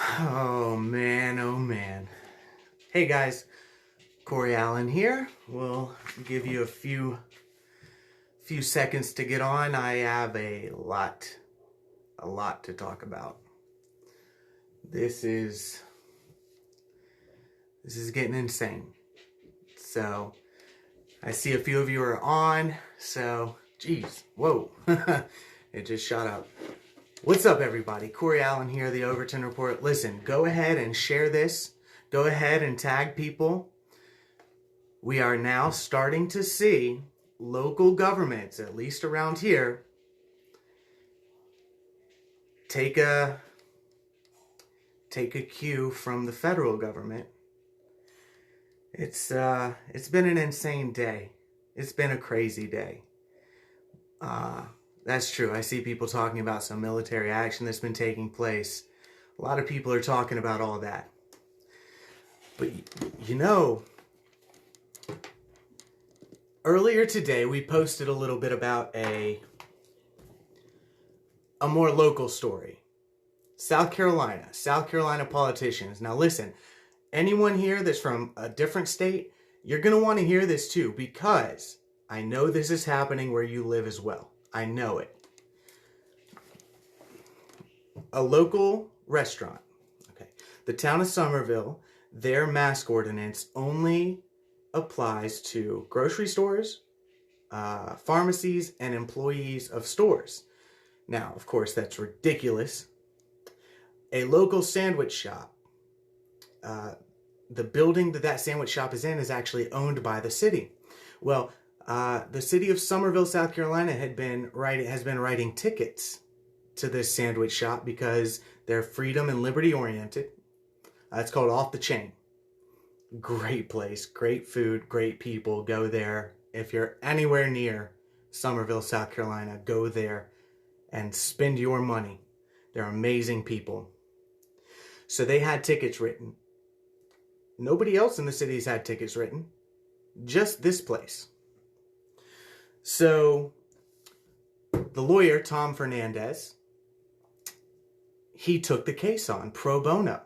Oh man, oh man. Hey guys, Corey Allen here. We'll give you a few seconds to get on. I have a lot to talk about. This is getting insane. So I see a few of you are on. So geez, whoa, it just shot up. What's up, everybody? Corey Allen here, the Overton Report. Listen, go ahead and share this. Go ahead and tag people. We are now starting to see local governments, at least around here, take a cue from the federal government. It's been an insane day. It's been a crazy day. That's true. I see people talking about some military action that's been taking place. A lot of people are talking about all that. But you know, earlier today we posted a little bit about a more local story. South Carolina politicians. Now listen, anyone here that's from a different state, you're going to want to hear this too, because I know this is happening where you live as well. I know it. A local restaurant, okay, the town of Summerville, their mask ordinance only applies to grocery stores, pharmacies, and employees of stores. Now, of course, that's ridiculous. A local sandwich shop, the building that sandwich shop is in is actually owned by the city. Well, the city of Summerville, South Carolina has been writing tickets to this sandwich shop because they're freedom and liberty oriented. It's called Off the Chain. Great place, great food, great people. Go there. If you're anywhere near Summerville, South Carolina, go there and spend your money. They're amazing people. So they had tickets written. Nobody else in the city's had tickets written. Just this place. So the lawyer, Tom Fernandez, he took the case on pro bono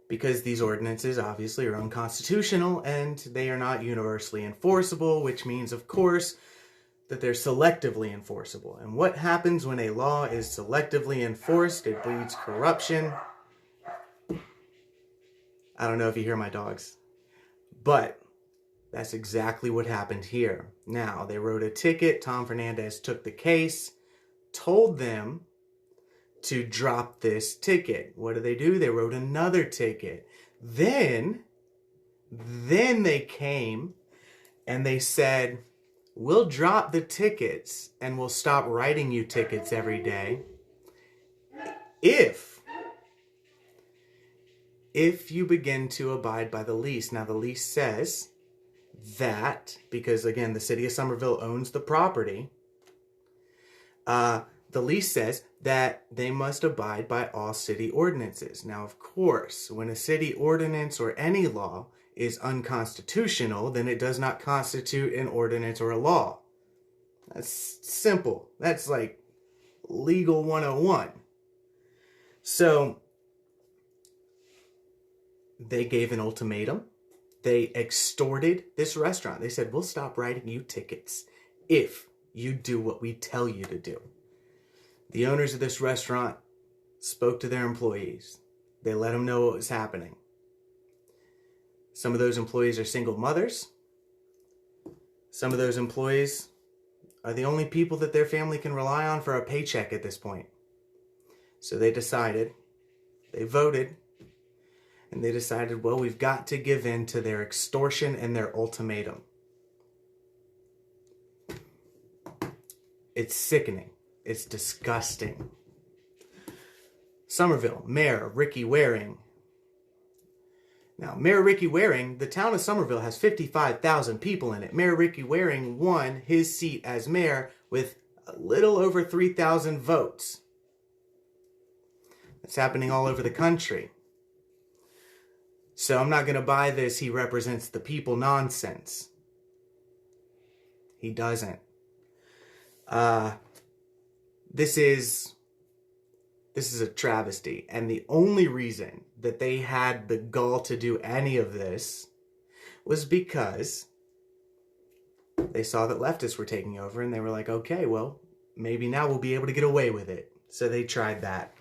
because these ordinances obviously are unconstitutional and they are not universally enforceable, which means, of course, that they're selectively enforceable. And what happens when a law is selectively enforced? It breeds corruption. I don't know if you hear my dogs, but that's exactly what happened here. Now, they wrote a ticket. Tom Fernandez took the case, told them to drop this ticket. What did they do? They wrote another ticket. Then they came and they said, we'll drop the tickets and we'll stop writing you tickets every day if you begin to abide by the lease. Now, the lease says that, because again, the city of Summerville owns the property, the lease says that they must abide by all city ordinances. Now, of course, when a city ordinance or any law is unconstitutional, then it does not constitute an ordinance or a law. That's simple. That's like legal 101. So they gave an ultimatum. They extorted this restaurant. They said, we'll stop writing you tickets if you do what we tell you to do. The owners of this restaurant spoke to their employees. They let them know what was happening. Some of those employees are single mothers. Some of those employees are the only people that their family can rely on for a paycheck at this point. So they decided, they voted, and they decided, well, we've got to give in to their extortion and their ultimatum. It's sickening. It's disgusting. Summerville, Mayor Ricky Waring. Now, Mayor Ricky Waring, the town of Summerville has 55,000 people in it. Mayor Ricky Waring won his seat as mayor with a little over 3,000 votes. That's happening all over the country. So I'm not going to buy this he represents the people nonsense. He doesn't. This is This is a travesty. And the only reason that they had the gall to do any of this was because they saw that leftists were taking over and they were like, okay, well, maybe now we'll be able to get away with it. So they tried that.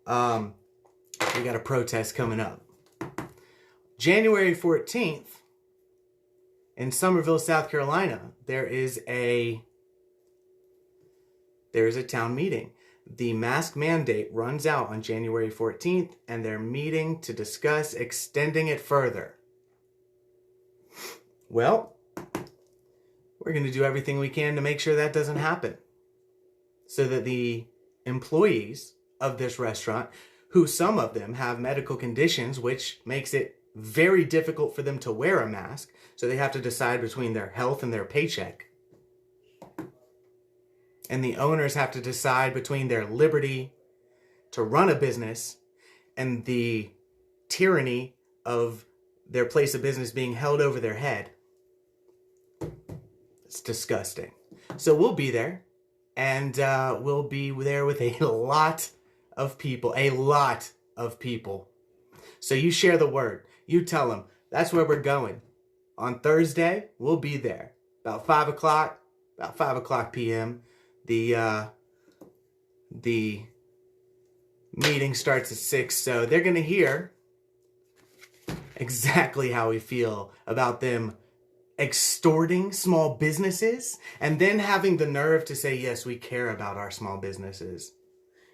We got a protest coming up. January 14th, in Summerville, South Carolina, there is a town meeting. The mask mandate runs out on January 14th, and they're meeting to discuss extending it further. Well, we're going to do everything we can to make sure that doesn't happen, so that the employees of this restaurant, who some of them have medical conditions, which makes it very difficult for them to wear a mask, so they have to decide between their health and their paycheck. And the owners have to decide between their liberty to run a business and the tyranny of their place of business being held over their head. It's disgusting. So we'll be there, and we'll be there with a lot of people. So you share the word. You tell them, that's where we're going. On Thursday, we'll be there. About 5 o'clock p.m. The meeting starts at 6, so they're going to hear exactly how we feel about them extorting small businesses and then having the nerve to say, yes, we care about our small businesses.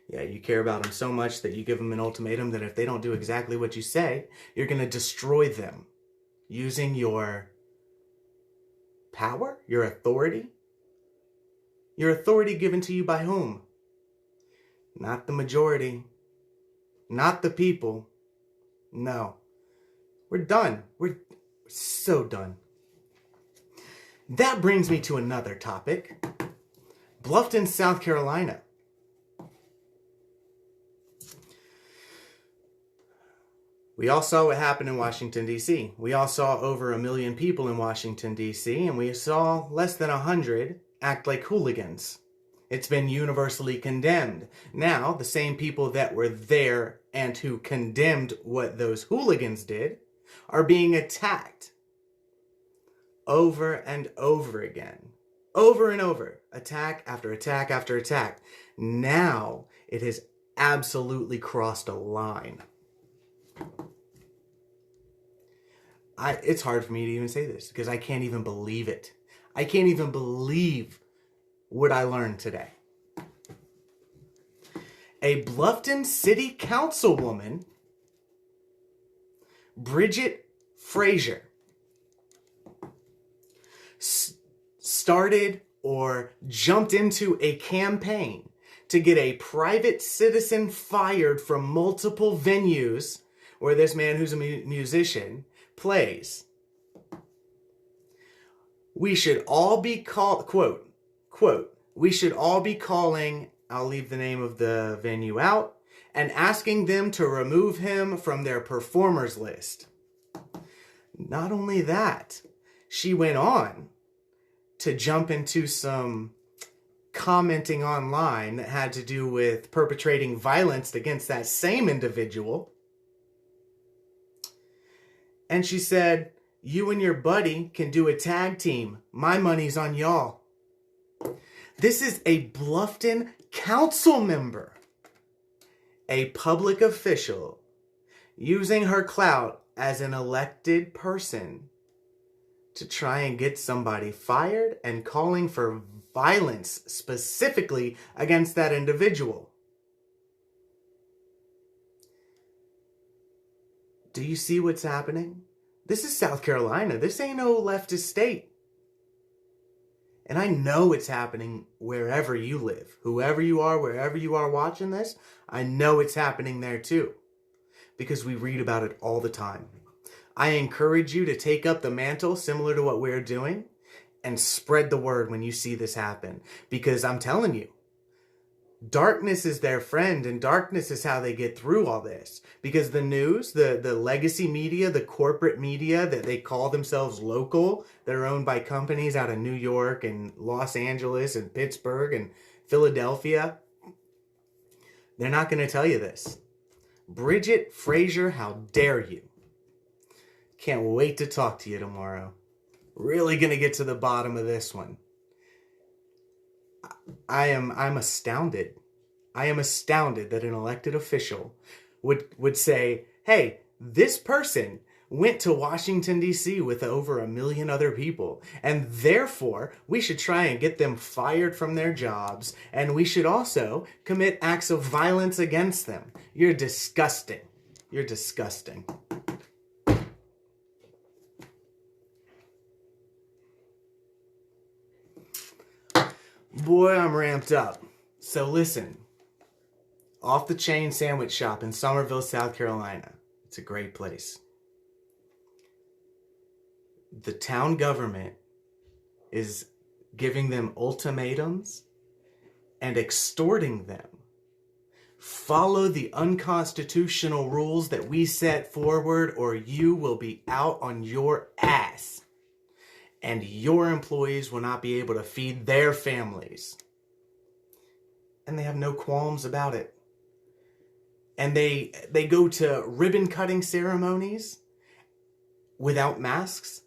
Yeah, you care about them so much that you give them an ultimatum that if they don't do exactly what you say, you're going to destroy them using your power, your authority. Your authority given to you by whom? Not the majority. Not the people. No. We're done. We're so done. That brings me to another topic. Bluffton, South Carolina. We all saw what happened in Washington, D.C. We all saw over 1 million people in Washington, D.C., and we saw less than 100 act like hooligans. It's been universally condemned. Now, the same people that were there and who condemned what those hooligans did are being attacked over and over again. Over and over. Attack after attack after attack. Now, it has absolutely crossed a line. It's hard for me to even say this because I can't even believe it. I can't even believe what I learned today. A Bluffton City Councilwoman, Bridget Frazier, started or jumped into a campaign to get a private citizen fired from multiple venues where this man who's a musician plays. We should all be quote, we should all be calling, I'll leave the name of the venue out, and asking them to remove him from their performers list. Not only that, she went on to jump into some commenting online that had to do with perpetrating violence against that same individual. And she said, you and your buddy can do a tag team. My money's on y'all. This is a Bluffton council member, a public official, using her clout as an elected person to try and get somebody fired and calling for violence specifically against that individual. Do you see what's happening? This is South Carolina. This ain't no leftist state. And I know it's happening wherever you live. Whoever you are, wherever you are watching this, I know it's happening there too. Because we read about it all the time. I encourage you to take up the mantle similar to what we're doing and spread the word when you see this happen. Because I'm telling you, darkness is their friend, and darkness is how they get through all this. Because the news, the legacy media, the corporate media that they call themselves local, that are owned by companies out of New York and Los Angeles and Pittsburgh and Philadelphia, They're not going to tell you this. Bridget Frazier, how dare you? Can't wait to talk to you tomorrow. Really going to get to the bottom of this one. I'm astounded. I am astounded that an elected official would say, hey, this person went to Washington, D.C. with over 1 million other people, and therefore we should try and get them fired from their jobs, and we should also commit acts of violence against them. You're disgusting. You're disgusting. Boy, I'm ramped up. So listen, Off the Chain Sandwich Shop in Summerville, South Carolina. It's a great place. The town government is giving them ultimatums and extorting them. Follow the unconstitutional rules that we set forward, or you will be out on your ass. And your employees will not be able to feed their families. And they have no qualms about it. And they go to ribbon cutting ceremonies without masks.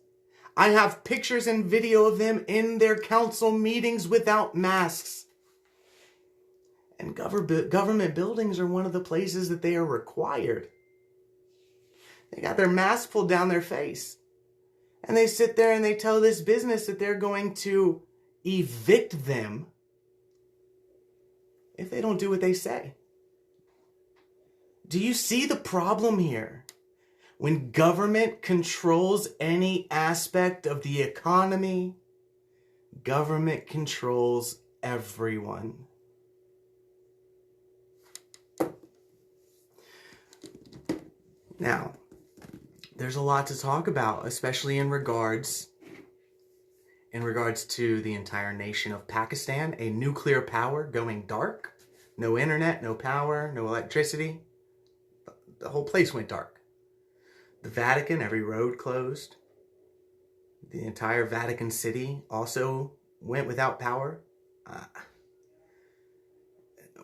I have pictures and video of them in their council meetings without masks. And government buildings are one of the places that they are required. They got their masks pulled down their face. And they sit there and they tell this business that they're going to evict them if they don't do what they say. Do you see the problem here? When government controls any aspect of the economy, government controls everyone. Now, there's a lot to talk about, especially in regards to the entire nation of Pakistan, a nuclear power going dark. No internet, no power, no electricity. The whole place went dark. The Vatican, every road closed. The entire Vatican City also went without power.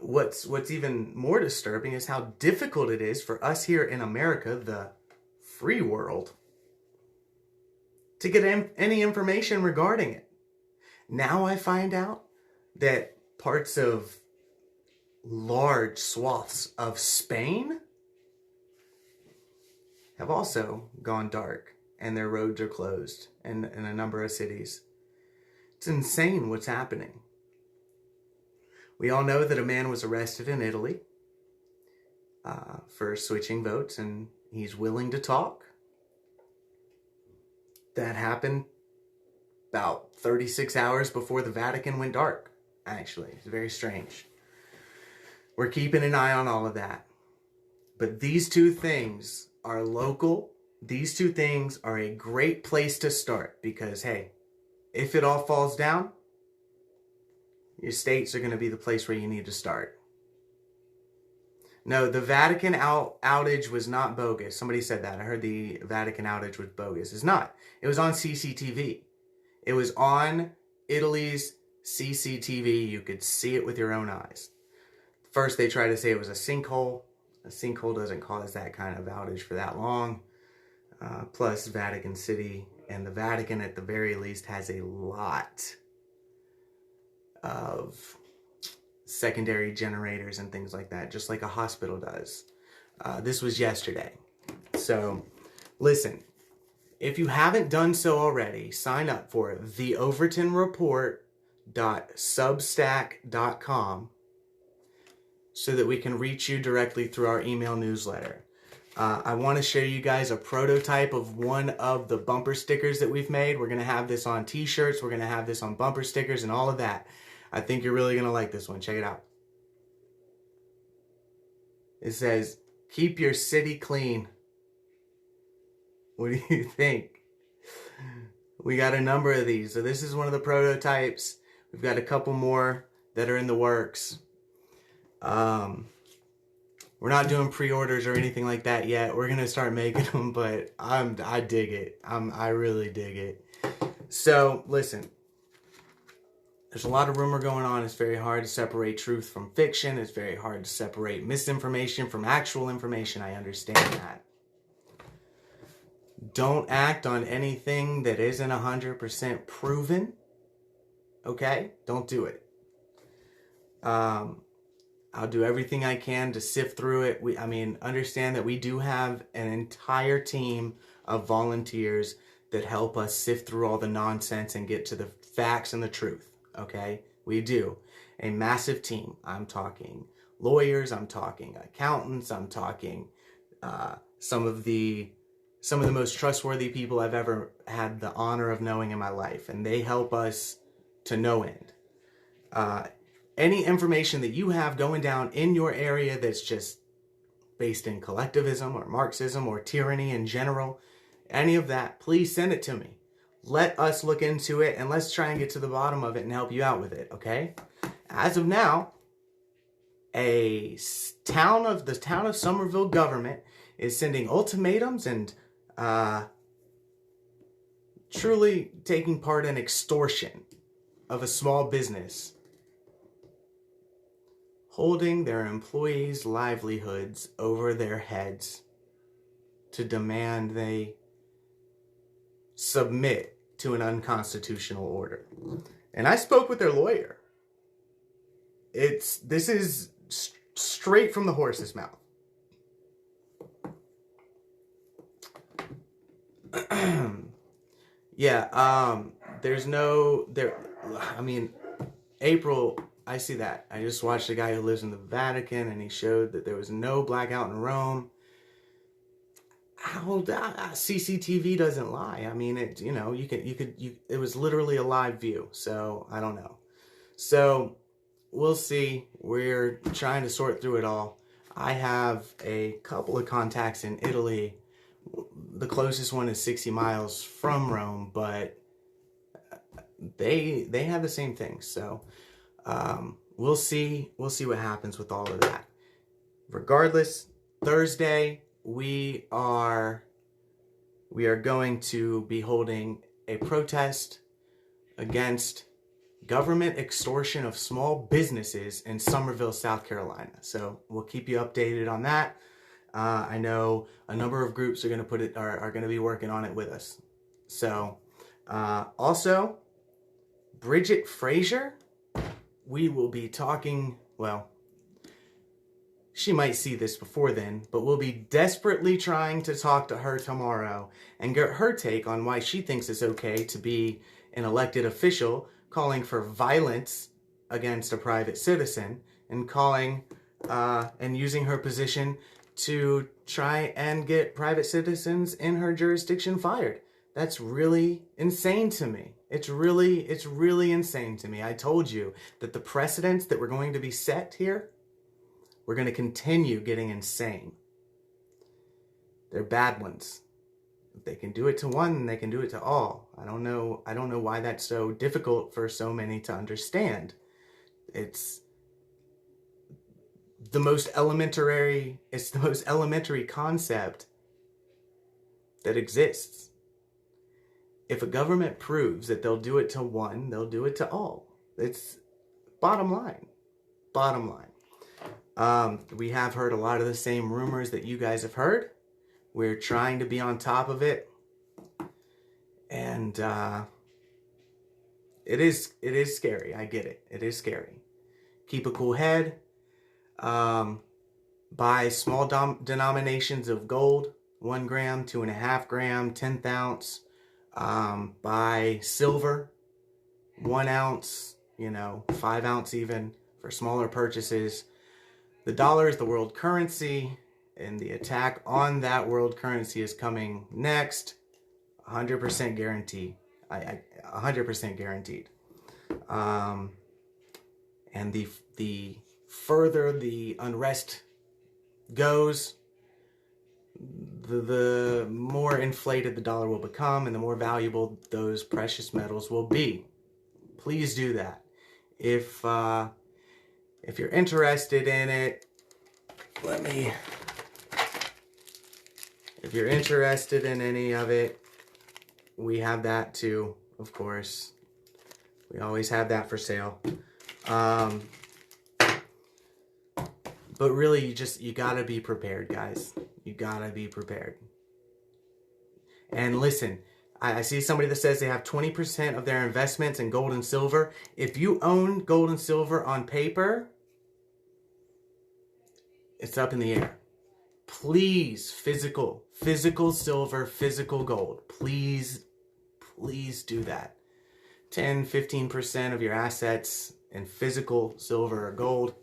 What's even more disturbing is how difficult it is for us here in America, the free world, to get any information regarding it. Now I find out that parts of large swaths of Spain have also gone dark and their roads are closed in a number of cities. It's insane what's happening. We all know that a man was arrested in Italy for switching votes, and he's willing to talk. That happened about 36 hours before the Vatican went dark, actually. It's very strange. We're keeping an eye on all of that. But these two things are local. These two things are a great place to start because, hey, if it all falls down, your states are going to be the place where you need to start. No, the Vatican outage was not bogus. Somebody said that. I heard the Vatican outage was bogus. It's not. It was on CCTV. It was on Italy's CCTV. You could see it with your own eyes. First, they tried to say it was a sinkhole. A sinkhole doesn't cause that kind of outage for that long. Plus, Vatican City and the Vatican, at the very least, has a lot of secondary generators and things like that, just like a hospital does. This was yesterday. So, listen, if you haven't done so already, sign up for theovertonreport.substack.com so that we can reach you directly through our email newsletter. I want to show you guys a prototype of one of the bumper stickers that we've made. We're going to have this on t-shirts. We're going to have this on bumper stickers and all of that. I think you're really going to like this one. Check it out. It says, keep your city clean. What do you think? We got a number of these. So this is one of the prototypes. We've got a couple more that are in the works. We're not doing pre-orders or anything like that yet. We're going to start making them, but I dig it. I really dig it. So, listen. There's a lot of rumor going on. It's very hard to separate truth from fiction. It's very hard to separate misinformation from actual information. I understand that. Don't act on anything that isn't 100% proven. Okay? Don't do it. I'll do everything I can to sift through it. Understand that we do have an entire team of volunteers that help us sift through all the nonsense and get to the facts and the truth. Okay? We do. A massive team. I'm talking lawyers. I'm talking accountants. I'm talking some of the most trustworthy people I've ever had the honor of knowing in my life. And they help us to no end. Any information that you have going down in your area that's just based in collectivism or Marxism or tyranny in general, any of that, please send it to me. Let us look into it and let's try and get to the bottom of it and help you out with it, okay? As of now, the town of Somerville government is sending ultimatums and truly taking part in extortion of a small business, holding their employees' livelihoods over their heads to demand they submit to an unconstitutional order. And I spoke with their lawyer. This is straight from the horse's mouth. April, I see that. I just watched a guy who lives in the Vatican and he showed that there was no blackout in Rome. CCTV doesn't lie. I mean, it was literally a live view. So I don't know. So we'll see. We're trying to sort through it all. I have a couple of contacts in Italy. The closest one is 60 miles from Rome, but they have the same thing. So we'll see what happens with all of that. Regardless, Thursday we are going to be holding a protest against government extortion of small businesses in Summerville, South Carolina. So we'll keep you updated on that. I know a number of groups are going to be working on it with us. So also, Bridget Frazier, we will be talking, well, she might see this before then, but we'll be desperately trying to talk to her tomorrow and get her take on why she thinks it's okay to be an elected official calling for violence against a private citizen and calling and using her position to try and get private citizens in her jurisdiction fired. That's really insane to me. It's really insane to me. I told you that the precedents that were going to be set here, we're going to continue getting insane. They're bad ones. If they can do it to one, they can do it to all. I don't know why that's so difficult for so many to understand. It's the most elementary concept that exists. If a government proves that they'll do it to one, they'll do it to all. It's bottom line. We have heard a lot of the same rumors that you guys have heard. We're trying to be on top of it. And it is scary. I get it. It is scary. Keep a cool head. Buy small denominations of gold, 1 gram, 2.5 gram, 10th ounce. Buy silver, 1 ounce, 5 ounce even, for smaller purchases. The dollar is the world currency, and the attack on that world currency is coming next. 100% guaranteed. 100% guaranteed. And the further the unrest goes, the more inflated the dollar will become and the more valuable those precious metals will be. Please do that. If you're interested in it, if you're interested in any of it, we have that too, of course. We always have that for sale. But really, you gotta be prepared, guys. You gotta be prepared. And listen, I see somebody that says they have 20% of their investments in gold and silver. If you own gold and silver on paper, it's up in the air. Please, physical silver, physical gold. Please do that. 10, 15% of your assets in physical silver or gold.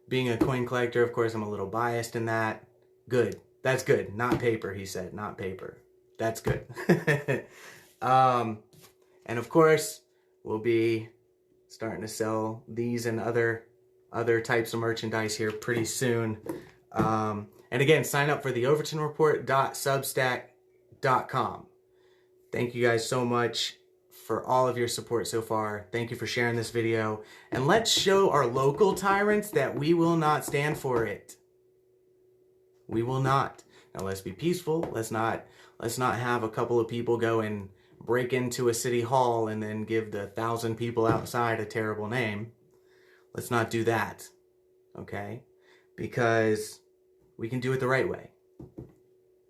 Being a coin collector, of course, I'm a little biased in that. Good. That's good. Not paper, he said. Not paper. That's good. And of course, we'll be starting to sell these and other types of merchandise here pretty soon. And again, sign up for the overtonreport.substack.com. Thank you guys so much for all of your support so far. Thank you for sharing this video. And let's show our local tyrants that we will not stand for it. We will not. Now let's be peaceful. Let's not have a couple of people go and break into a city hall and then give the 1,000 people outside a terrible name. Let's not do that. Okay? Because we can do it the right way.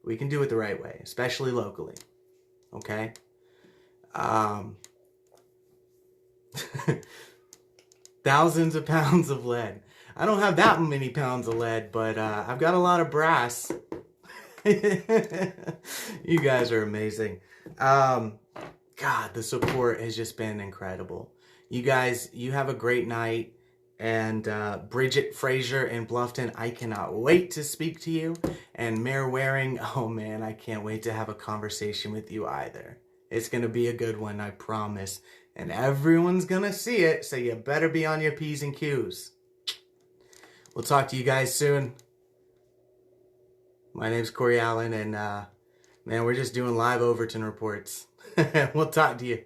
We can do it the right way, especially locally. Okay? Thousands of pounds of lead. I don't have that many pounds of lead, but I've got a lot of brass. You guys are amazing. God, the support has just been incredible. You guys, you have a great night. And Bridget Fraser in Bluffton, I cannot wait to speak to you. And Mayor Waring, oh man, I can't wait to have a conversation with you either. It's going to be a good one, I promise. And everyone's going to see it, so you better be on your P's and Q's. We'll talk to you guys soon. My name's Corey Allen, and man, we're just doing live Overton reports. We'll talk to you.